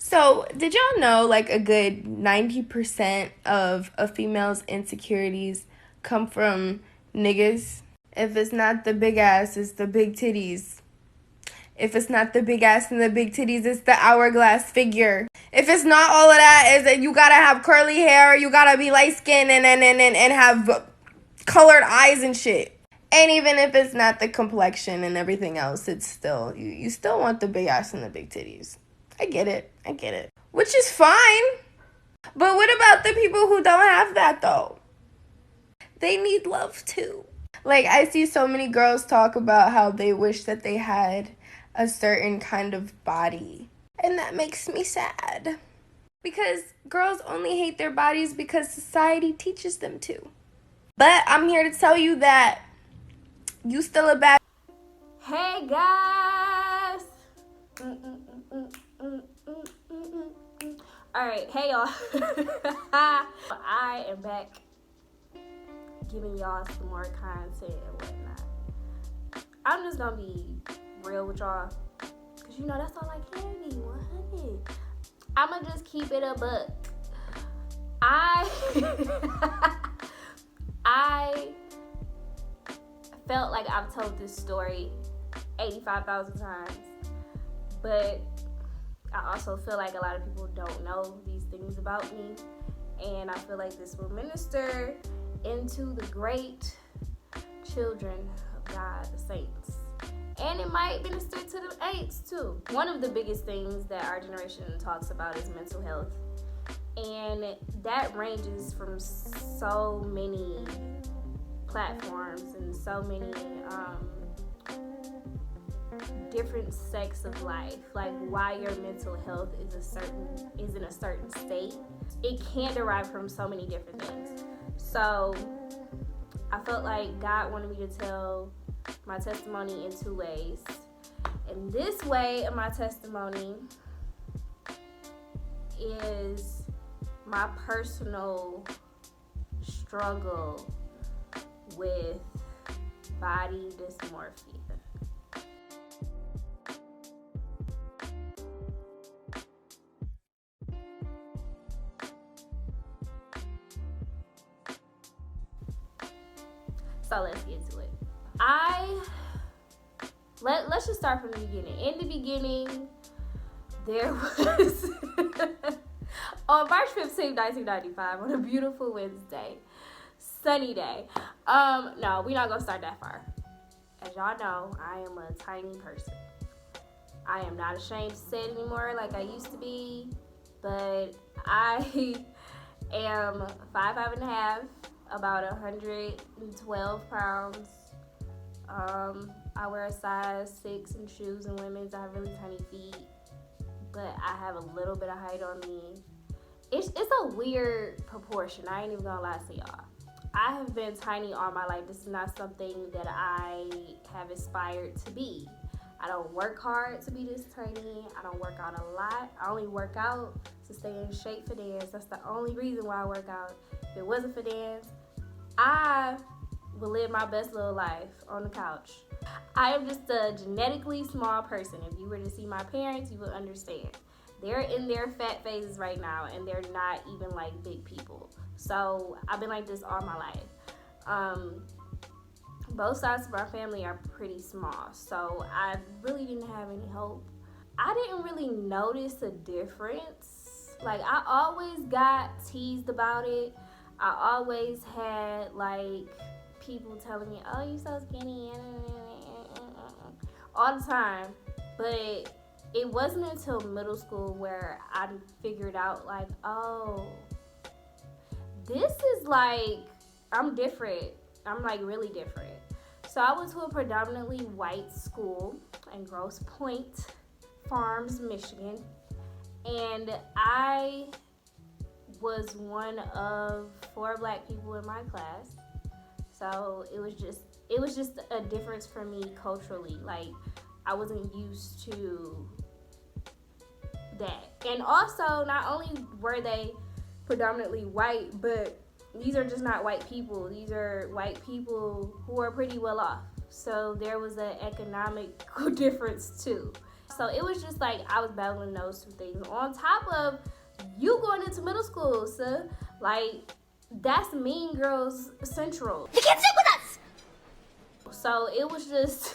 So, did y'all know like a good 90% of a female's insecurities come from niggas? If it's not the big ass, it's the big titties. If it's not the big ass and the big titties, it's the hourglass figure. If it's not all of that, is that you gotta have curly hair, you gotta be light skinned and have colored eyes and shit. And even if it's not the complexion and everything else, it's still, you still want the big ass and the big titties. I get it. I get it. Which is fine. But what about the people who don't have that though? They need love too. Like, I see so many girls talk about how they wish that they had a certain kind of body. And that makes me sad. Because girls only hate their bodies because society teaches them to. But I'm here to tell you that you still a bad. Hey guys! Alright, hey y'all. I am back giving y'all some more content and whatnot. I'm just gonna be real with y'all, because you know that's all I can be, 100. I'ma just keep it a buck. I felt like I've told this story 85,000 times, but I also feel like a lot of people don't know these things about me, and I feel like this will minister into the great children of God, the saints. And it might minister to the ain'ts too. One of the biggest things that our generation talks about is mental health. And that ranges from so many platforms and so many different sects of life, like why your mental health is in a certain state. It can derive from so many different things. So I felt like God wanted me to tell my testimony in two ways. And this way of my testimony is my personal struggle with body dysmorphia. So let's get to it. Let's just start from the beginning. In the beginning, there was on March 15, 1995, on a beautiful Wednesday, sunny day. No, we're not gonna start that far. As y'all know, I am a tiny person. I am not ashamed to say it anymore like I used to be, but I am 5'5.5", about 112 pounds. I wear a size 6 in shoes and women's. I have really tiny feet, but I have a little bit of height on me. It's a weird proportion. I ain't even gonna lie to y'all. I have been tiny all my life. This is not something that I have aspired to be. I don't work hard to be this tiny. I don't work out a lot. I only work out to stay in shape for dance. That's the only reason why I work out. If it wasn't for dance, I would live my best little life on the couch. I am just a genetically small person. If you were to see my parents, you would understand. They're in their fat phases right now, and they're not even like big people. So I've been like this all my life. Both sides of our family are pretty small, so I really didn't have any hope. I didn't really notice a difference. Like, I always got teased about it. I always had like people telling me, "Oh, you so skinny," all the time. But it wasn't until middle school where I figured out, like, oh, this is like, I'm different. I'm like really different. So I went to a predominantly white school in Grosse Pointe Farms, Michigan. And I was one of 4 black people in my class. So it was just a difference for me culturally. Like, I wasn't used to that. And also, not only were they predominantly white, but these are just not white people. These are white people who are pretty well off. So there was an economic difference too. So it was just like I was battling those two things. On top of you going into middle school, so like that's Mean Girls Central. You can't sit with us! So it was just,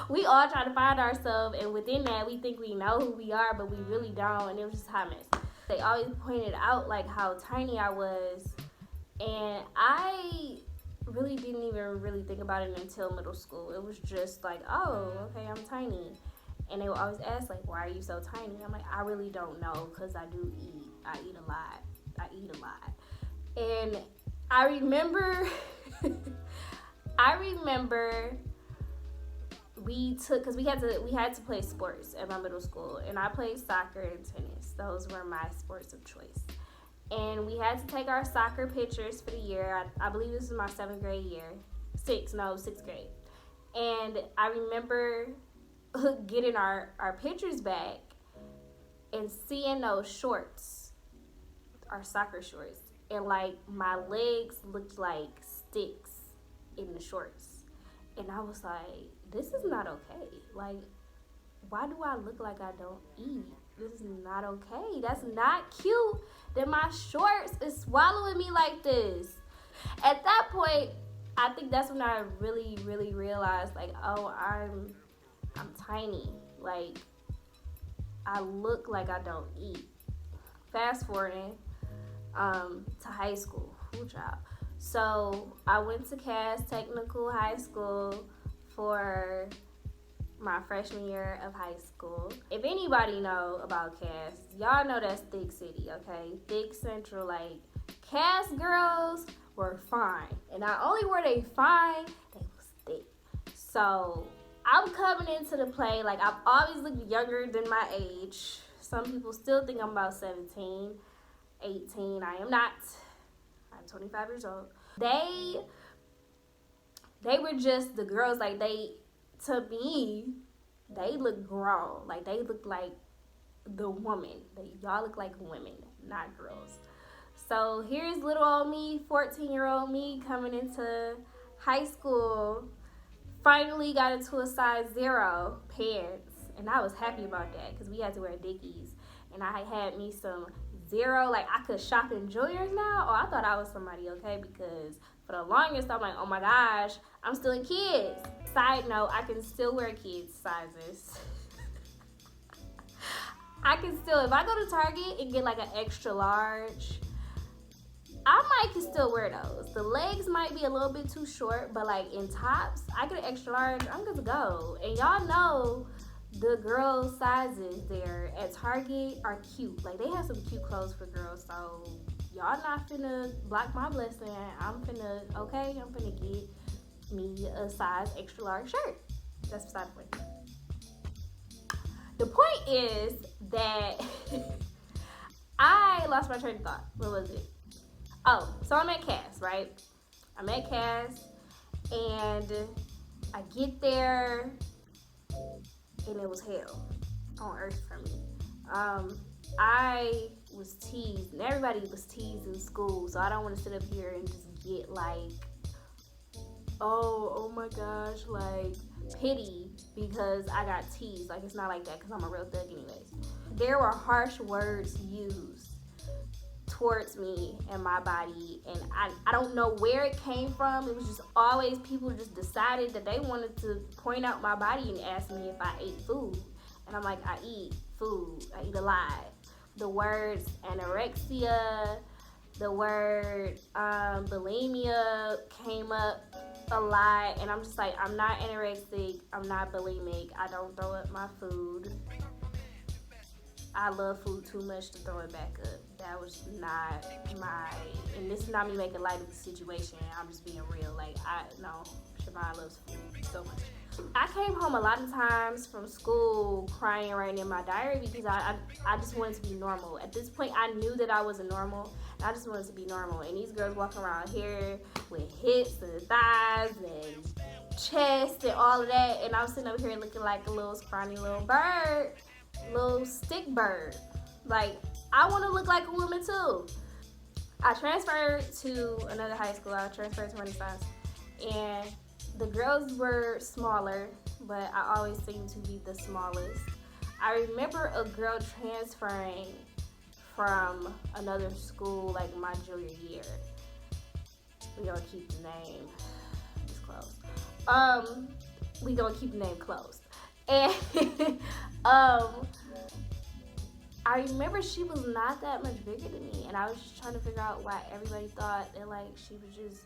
we all try to find ourselves, and within that, we think we know who we are, but we really don't, and it was just a hot mess. They always pointed out, like, how tiny I was, and I really didn't even really think about it until middle school. It was just like, oh, okay, I'm tiny. And they would always ask, like, why are you so tiny? I'm like, I really don't know, because I do eat. I eat a lot. And I remember... because we had to play sports at my middle school, and I played soccer and tennis. Those were my sports of choice. And we had to take our soccer pictures for the year. I believe this was my sixth grade. And I remember getting our pictures back and seeing those shorts, our soccer shorts, and like my legs looked like sticks in the shorts. And I was like, this is not okay. Like, why do I look like I don't eat? This is not okay. That's not cute that my shorts is swallowing me like this. At that point, I think that's when I really, really realized, like, oh, I'm tiny. Like, I look like I don't eat. Fast forwarding to high school. Ooh, child. So I went to Cass Technical High School for my freshman year of high school. If anybody know about Cass, y'all know that's thick city, okay? Thick Central. Like, Cass girls were fine. And not only were they fine, they was thick. So I'm coming into the play, like, I've always looked younger than my age. Some people still think I'm about 17, 18. I am not. I'm 25 years old. They were just the girls, like, to me, they look grown. Like, they look like the woman. Y'all look like women, not girls. So here's little old me, 14-year-old me, coming into high school. Finally got into a size 0 pants, and I was happy about that because we had to wear Dickies, and I had me some 0, like, I could shop in Juniors now. Oh, I thought I was somebody, okay, because for the longest, I'm like, oh my gosh, I'm still in kids. Side note, I can still wear kids sizes. I can still, if I go to Target and get like an extra large, I can still wear those. The legs might be a little bit too short, but like in tops, I get an extra large, I'm good to go. And y'all know the girls' sizes there at Target are cute. Like, they have some cute clothes for girls, so y'all not finna block my blessing. I'm finna get me a size extra large shirt. That's beside the point. The point is that I lost my train of thought. What was it? Oh, so I'm at Cass, right? I'm at Cass, and I get there, and it was hell on earth for me. I was teased, and everybody was teased in school, so I don't want to sit up here and just get like, oh my gosh, like, pity because I got teased. Like, it's not like that because I'm a real thug anyways. There were harsh words used towards me and my body, and I don't know where it came from. It was just always people just decided that they wanted to point out my body and ask me if I ate food, and I'm like, I eat food, I eat a lot. The words anorexia, the word bulimia came up a lot, and I'm just like, I'm not anorexic, I'm not bulimic, I don't throw up my food. I love food too much to throw it back up. That was not and this is not me making light of the situation, I'm just being real. Like, Siobhan loves food so much. I came home a lot of times from school crying, writing in my diary because I just wanted to be normal. At this point, I knew that I wasn't normal, and I just wanted to be normal. And these girls walking around here with hips and thighs and chest and all of that, and I was sitting up here looking like a little scrawny little bird. Little stick bird. Like, I want to look like a woman too. I transferred to another high school. I transferred to Renaissance, and the girls were smaller, but I always seemed to be the smallest. I remember a girl transferring from another school like my junior year. We gonna keep the name closed. We gonna keep the name closed. And I remember she was not that much bigger than me, and I was just trying to figure out why everybody thought that like she was just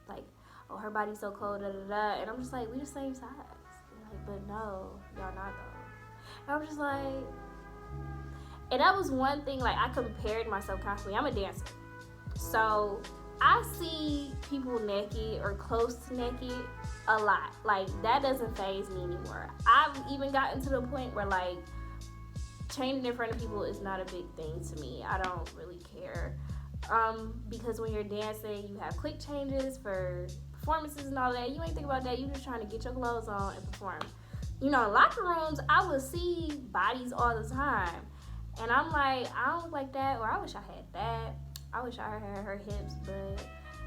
like, oh, her body's so cold, da da da. And I'm just like, we the same size. Like, but no, y'all not though. And I'm just like, and that was one thing, like I compared myself constantly. I'm a dancer, so I see people naked or close to naked a lot. Like that doesn't faze me anymore. I've even gotten to the point where like changing in front of people is not a big thing to me. I don't really care. Because when you're dancing, you have quick changes for performances and all that. You ain't think about that. You just trying to get your clothes on and perform. You know, in locker rooms, I would see bodies all the time. And I'm like, I don't like that, or I wish I had that. I wish I had her hips, but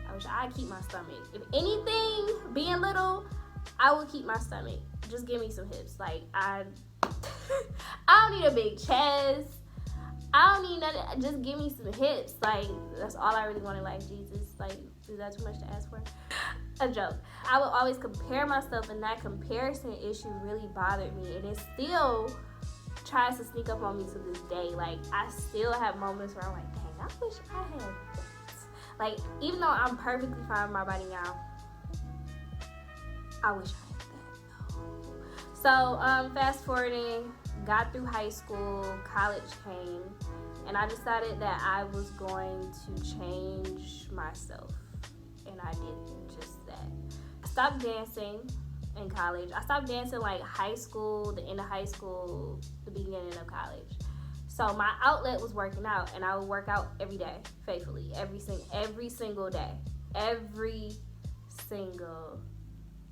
I wish I'd keep my stomach. If anything, being little, I would keep my stomach. Just give me some hips. Like, I don't need a big chest. I don't need nothing. Just give me some hips. Like, that's all I really want in life, Jesus. Like, is that too much to ask for? A joke. I would always compare myself, and that comparison issue really bothered me. And it still tries to sneak up on me to this day. Like, I still have moments where I'm like, dang, I wish I had that. Like, even though I'm perfectly fine with my body now, I wish I had that though. So, fast forwarding, got through high school, college came, and I decided that I was going to change myself. And I did just that. I stopped dancing in college. I stopped dancing like high school, the end of high school, the beginning of college. So my outlet was working out, and I would work out every day, faithfully, every single day. Every single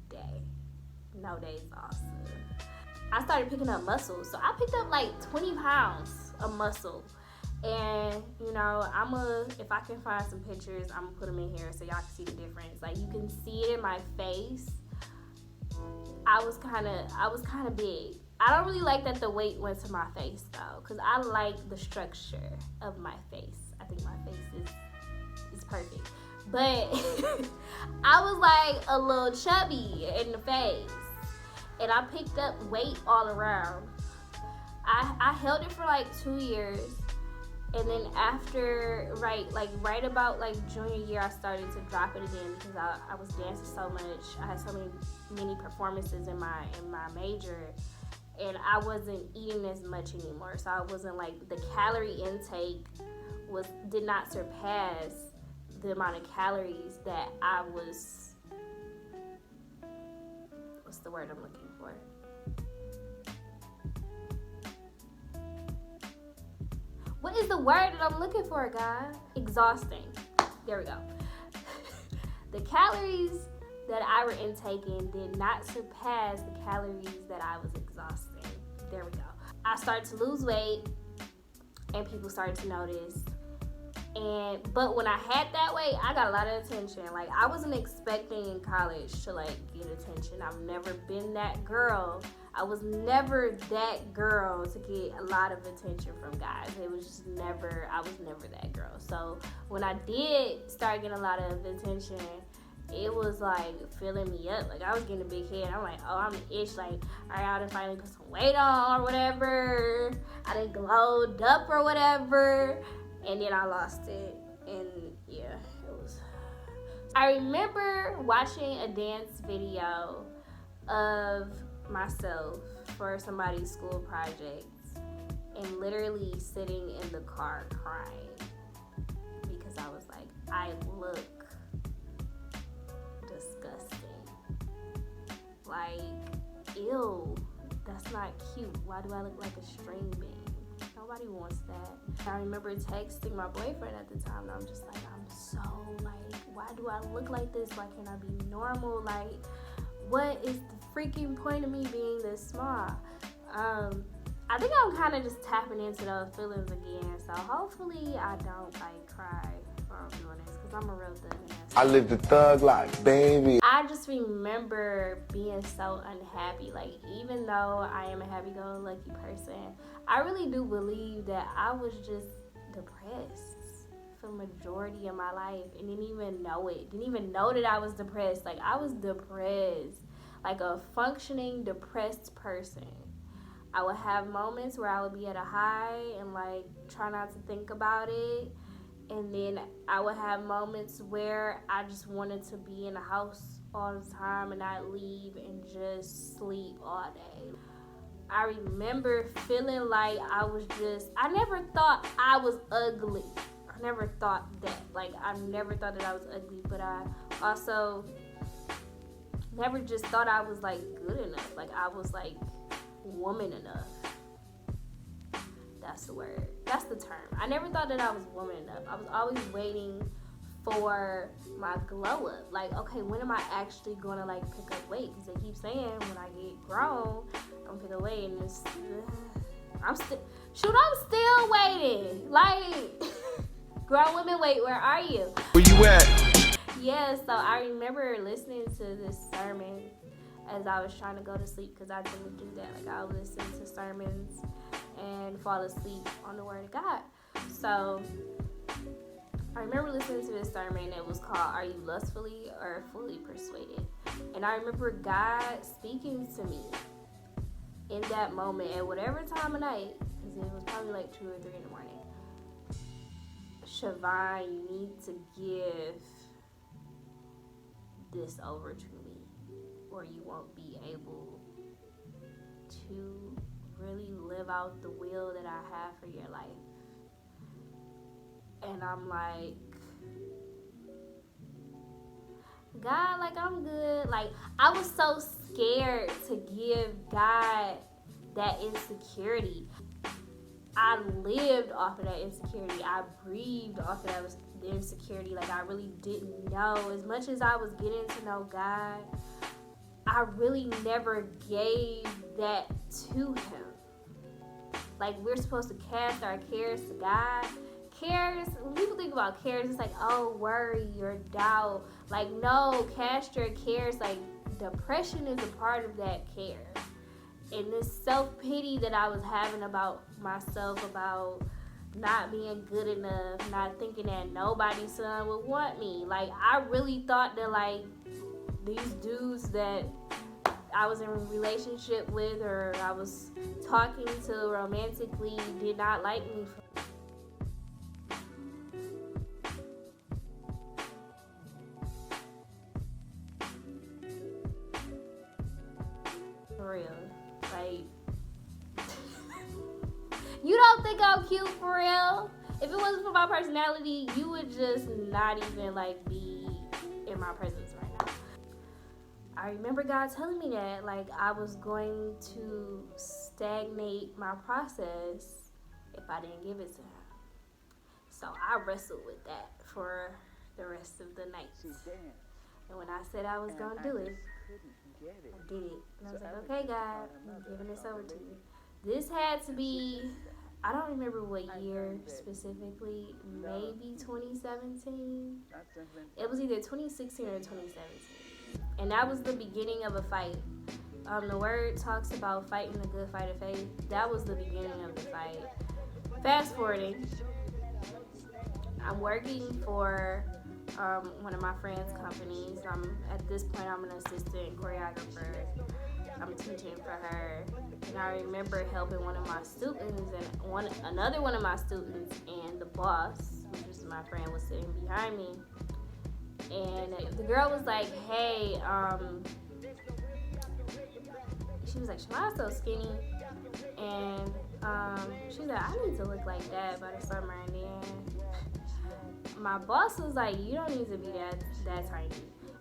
day. No days off. I started picking up muscle. So I picked up like 20 pounds of muscle. And, you know, if I can find some pictures, I'm gonna put them in here so y'all can see the difference. Like, you can see it in my face. I was kind of big. I don't really like that the weight went to my face though, because I like the structure of my face. I think my face is perfect. But I was like a little chubby in the face, and I picked up weight all around. I held it for like 2 years, and then after right about like junior year, I started to drop it again because I was dancing so much. I had so many performances in my major, and I wasn't eating as much anymore. So I wasn't like, the calorie intake did not surpass the amount of calories that I was, what's the word I'm looking for? What is the word that I'm looking for, guys? Exhausting. There we go. The calories that I were intaking did not surpass the calories that I was exhausting. There we go. I started to lose weight, and people started to notice. But when I had that weight, I got a lot of attention. Like, I wasn't expecting in college to like get attention. I've never been that girl. I was never that girl to get a lot of attention from guys. I was never that girl. So when I did start getting a lot of attention, it was like filling me up. Like, I was getting a big head. I'm like, oh, I'm an itch. Like, all right, I done finally put some weight on or whatever. I done glowed up or whatever. And then I lost it. And yeah, it was. I remember watching a dance video of myself for somebody's school project and literally sitting in the car crying because I was like, I look disgusting. Like, ew, that's not cute. Why do I look like a string bean? Nobody wants that. I remember texting my boyfriend at the time, and I'm just like, I'm so like, why do I look like this? Why can't I be normal? Like, what is the freaking point of me being this small? I think I'm kind of just tapping into those feelings again. So hopefully I don't like cry while I'm doing this, because I'm a real thug. I live the thug life, baby. I just remember being so unhappy. Like, even though I am a happy-go-lucky person, I really do believe that I was just depressed for the majority of my life and didn't even know it. Didn't even know that I was depressed. Like, I was depressed. Like a functioning depressed person. I would have moments where I would be at a high and like try not to think about it. And then I would have moments where I just wanted to be in the house all the time and not leave and just sleep all day. I remember feeling like I never thought I was ugly. I never thought that. Like, I never thought that I was ugly, but I also never just thought I was like good enough. Like, I was like woman enough. That's the word. That's the term. I never thought that I was woman enough. I was always waiting for my glow up. Like, okay, when am I actually gonna like pick up weight? Because they keep saying when I get grown, I'm gonna pick up weight, and it's I'm still waiting. Like, grown women, wait, where are you? Where you at? Yeah, so I remember listening to this sermon as I was trying to go to sleep, because I didn't do that. Like, I would listen to sermons and fall asleep on the Word of God. So I remember listening to this sermon that was called "Are You Lustfully or Fully Persuaded?" And I remember God speaking to me in that moment at whatever time of night, because it was probably like 2 or 3 in the morning. Siobhan, you need to give this over to me, or you won't be able to really live out the will that I have for your life. And I'm like, God, like, I'm good. Like, I was so scared to give God that insecurity. I lived off of that insecurity. I breathed off of that insecurity. Like, I really didn't know. As much as I was getting to know God, I really never gave that to him. Like, we're supposed to cast our cares to God. Cares, when people think about cares, it's like, oh, worry or doubt. Like, no, cast your cares. Like, depression is a part of that care. And this self-pity that I was having about myself, about not being good enough, not thinking that nobody's son would want me. Like, I really thought that, like, these dudes that I was in a relationship with or I was talking to romantically did not like me. For real. Like, you don't think I'm cute for real? If it wasn't for my personality, you would just not even like be in my presence right now. I remember God telling me that, like, I was going to stagnate my process if I didn't give it to him. So I wrestled with that for the rest of the night. And when I said I was going to do it, I did it. And I was like, okay, God, I'm giving this over to you. This had to be, I don't remember what year specifically, maybe 2017. It was either 2016 or 2017. And that was the beginning of a fight. The word talks about fighting a good fight of faith. That was the beginning of the fight. Fast forwarding, I'm working for one of my friend's companies. At this point, I'm an assistant choreographer. I'm teaching for her. And I remember helping one of my students and another one of my students, and the boss, which is my friend, was sitting behind me. And the girl was like, hey, she was like, Shemaiah's so skinny. And she was like, I need to look like that by the summer. And then my boss was like, you don't need to be that tiny.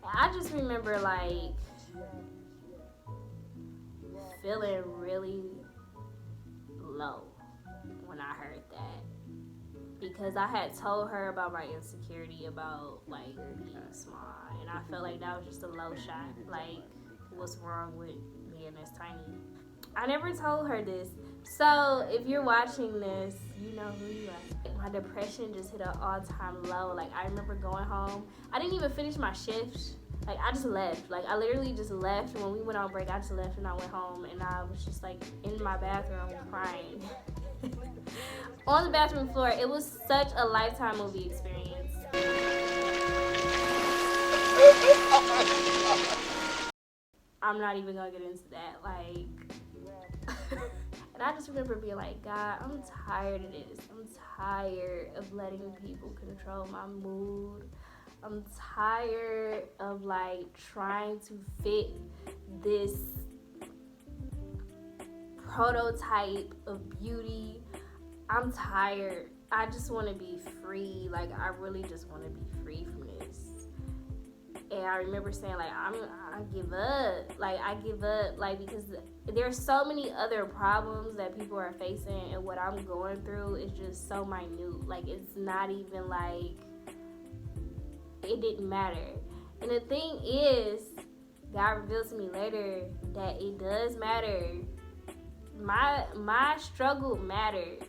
And I just remember, like, feeling really low when I heard that. Because I had told her about my insecurity about, like, being small. And I felt like that was just a low shot. Like, what's wrong with being this tiny? I never told her this. So if you're watching this, you know who you are. My depression just hit an all-time low. Like, I remember going home. I didn't even finish my shift. Like, I just left. Like, I literally just left. When we went on break, I just left and I went home. And I was just, like, in my bathroom crying. On the bathroom floor. It was such a Lifetime movie experience. I'm not even gonna get into that. Like, and I just remember being like, God, I'm tired of this. I'm tired of letting people control my mood. I'm tired of like trying to fit this prototype of beauty. I'm tired. I just want to be free. Like, I really just want to be free from this. And I remember saying, like, I give up. Like, I give up. Like, because there's so many other problems that people are facing, and what I'm going through is just so minute. Like, it's not even like it didn't matter. And the thing is, God revealed to me later that it does matter. My struggle mattered.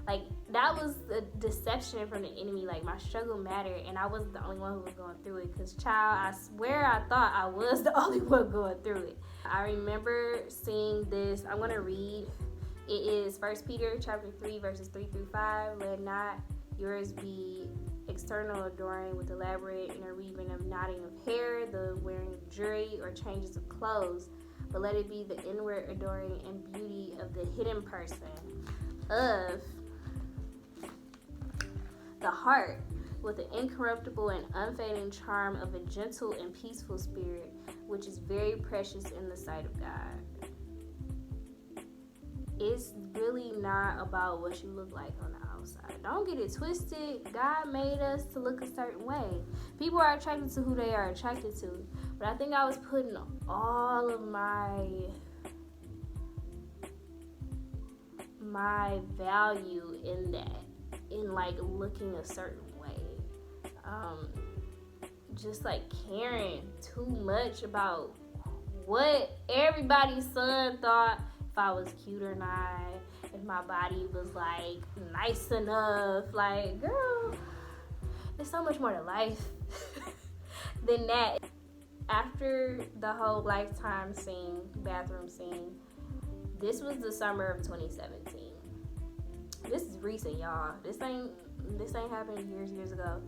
Like, that was a deception from the enemy. Like, my struggle mattered, and I wasn't the only one who was going through it. Because, child, I swear I thought I was the only one going through it. I remember seeing this. I'm going to read. It is 1 Peter chapter 3, verses 3 through 5. Let not yours be external adorning with elaborate interweaving of knotting of hair, the wearing of jewelry, or changes of clothes. But let it be the inward adoring and beauty of the hidden person of the heart, with the incorruptible and unfading charm of a gentle and peaceful spirit, which is very precious in the sight of God. It's really not about what you look like on the outside. Don't get it twisted. God made us to look a certain way. People are attracted to who they are attracted to. But I think I was putting all of my value in that, in like looking a certain way. Just like caring too much about what everybody's son thought, if I was cute or not, if my body was like nice enough. Like, girl, there's so much more to life than that. After the whole Lifetime scene, bathroom scene, this was the summer of 2017. This is recent, y'all. This ain't happened years ago.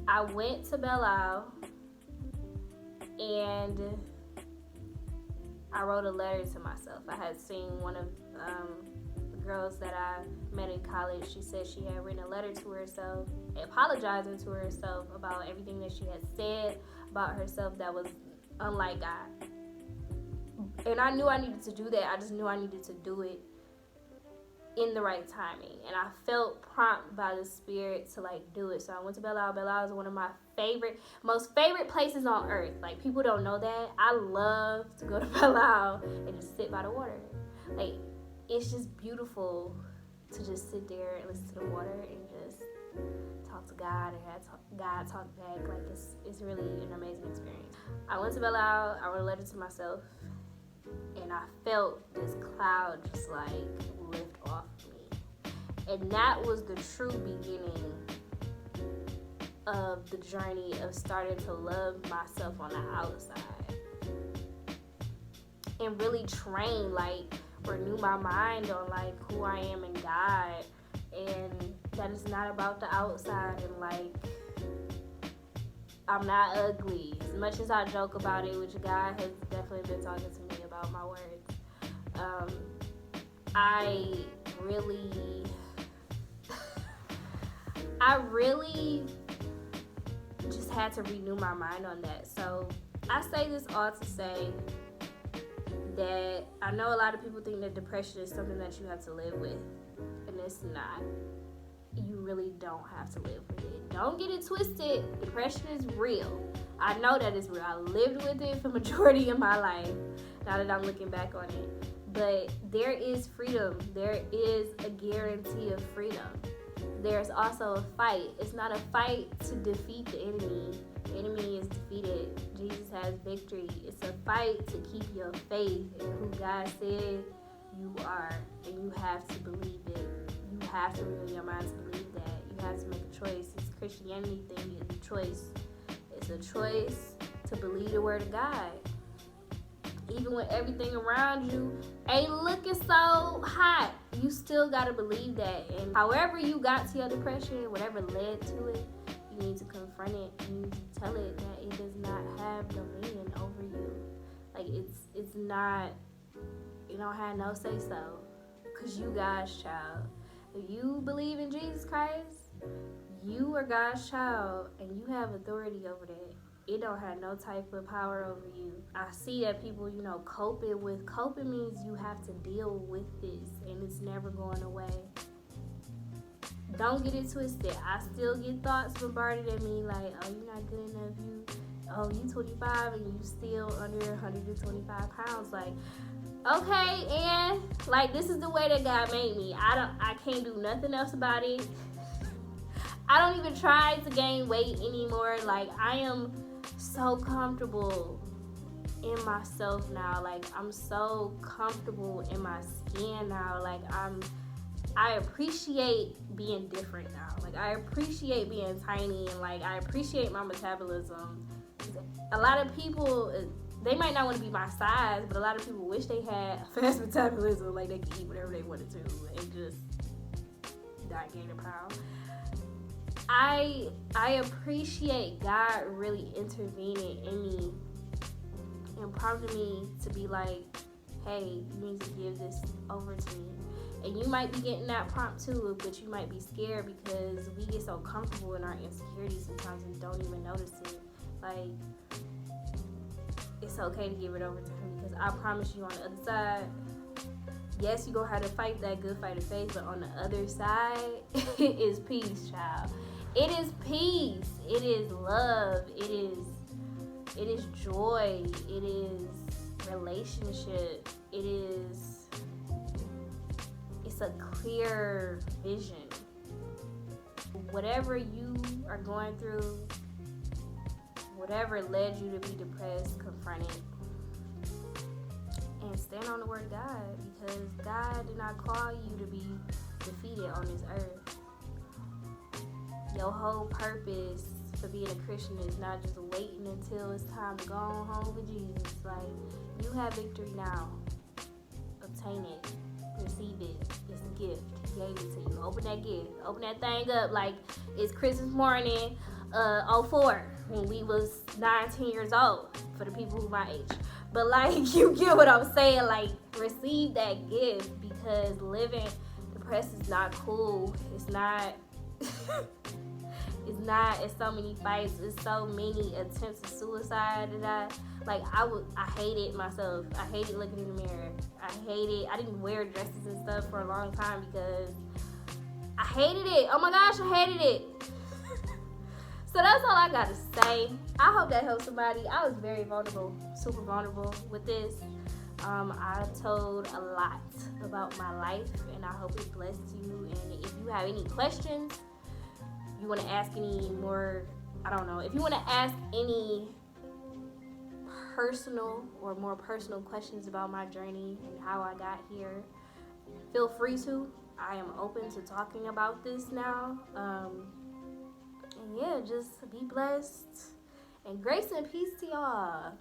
I went to Belle Isle and I wrote a letter to myself. I had seen one of the girls that I met in college. She said she had written a letter to herself, apologizing to herself about everything that she had said about herself that was unlike God. And I knew I needed to do that. I just knew I needed to do it in the right timing. And I felt prompted by the Spirit to like do it. So I went to Belle Isle. Belle Isle is one of my most favorite places on earth. Like, people don't know that. I love to go to Belle Isle and just sit by the water. Like, it's just beautiful to just sit there and listen to the water and just talk to God and have God talk back. Like, it's really an amazing experience. I went to Belle Isle. I wrote a letter to myself. And I felt this cloud just like lift off me. And that was the true beginning of the journey of starting to love myself on the outside. And really train, like, renew my mind on like who I am in God. And that it's not about the outside, and like, I'm not ugly. As much as I joke about it, which God has definitely been talking to me about my words. I really just had to renew my mind on that. So I say this all to say that I know a lot of people think that depression is something that you have to live with, and it's not. You really don't have to live with it. Don't get it twisted. Depression is real. I know that it's real. I lived with it for the majority of my life, now that I'm looking back on it. But there is freedom. There is a guarantee of freedom. there's also a fight. It's not a fight to defeat the enemy. The enemy is defeated. Jesus has victory. It's a fight to keep your faith in who God said you are, and you have to believe it. You have to renew your mind to believe that. You have to make a choice. This Christianity thing is a choice. It's a choice to believe the word of God. Even when everything around you ain't looking so hot, you still gotta believe that. And however you got to your depression, whatever led to it, you need to confront it. You need to tell it that it does not have dominion over you. Like it's not. You don't have no say so, cause you God's child. If you believe in Jesus Christ, you are God's child, and you have authority over that. It don't have no type of power over you. I see that people, coping means you have to deal with this, and it's never going away. Don't get it twisted. I still get thoughts bombarded at me like, oh, you're not good enough. You 25 and you still under 125 pounds. Like, okay, and like this is the way that God made me. I can't do nothing else about it. I don't even try to gain weight anymore. Like, I am so comfortable in myself now. Like, I'm so comfortable in my skin now. Like, I appreciate being different now. Like, I appreciate being tiny, and like I appreciate my metabolism. A lot of people, they might not want to be my size, but a lot of people wish they had a fast metabolism, like they could eat whatever they wanted to and just not gain a pound. I appreciate God really intervening in me and prompting me to be like, hey, you need to give this over to me. And you might be getting that prompt too, but you might be scared because we get so comfortable in our insecurities sometimes we don't even notice it. Like, it's okay to give it over to him, because I promise you on the other side, yes, you're going to have to fight that good fight of faith, but on the other side, it is peace, child. It is peace. It is love. It is joy. It is relationship. It's a clear vision. Whatever you are going through, whatever led you to be depressed, confront it. And stand on the word of God, because God did not call you to be defeated on this earth. Your whole purpose for being a Christian is not just waiting until it's time to go on home with Jesus. Like, you have victory now. Obtain it. Receive it. It's a gift. He gave it to you. Open that gift. Open that thing up like it's Christmas morning 04 when we was 19 years old, for the people who my age. But like, you get what I'm saying. Like, receive that gift, because living depressed is not cool. It's not. It's so many fights. It's so many attempts of suicide that I hated myself. I hated looking in the mirror. I didn't wear dresses and stuff for a long time because I hated it. Oh my gosh, I hated it. So that's all I got to say. I hope that helps somebody. I was very vulnerable, super vulnerable with this. I told a lot about my life, and I hope it blessed you. And if you have any questions, you want to ask any more, if you want to ask any personal or more personal questions about my journey and how I got here, feel free to. I am open to talking about this now. And yeah, just be blessed. And grace and peace to y'all.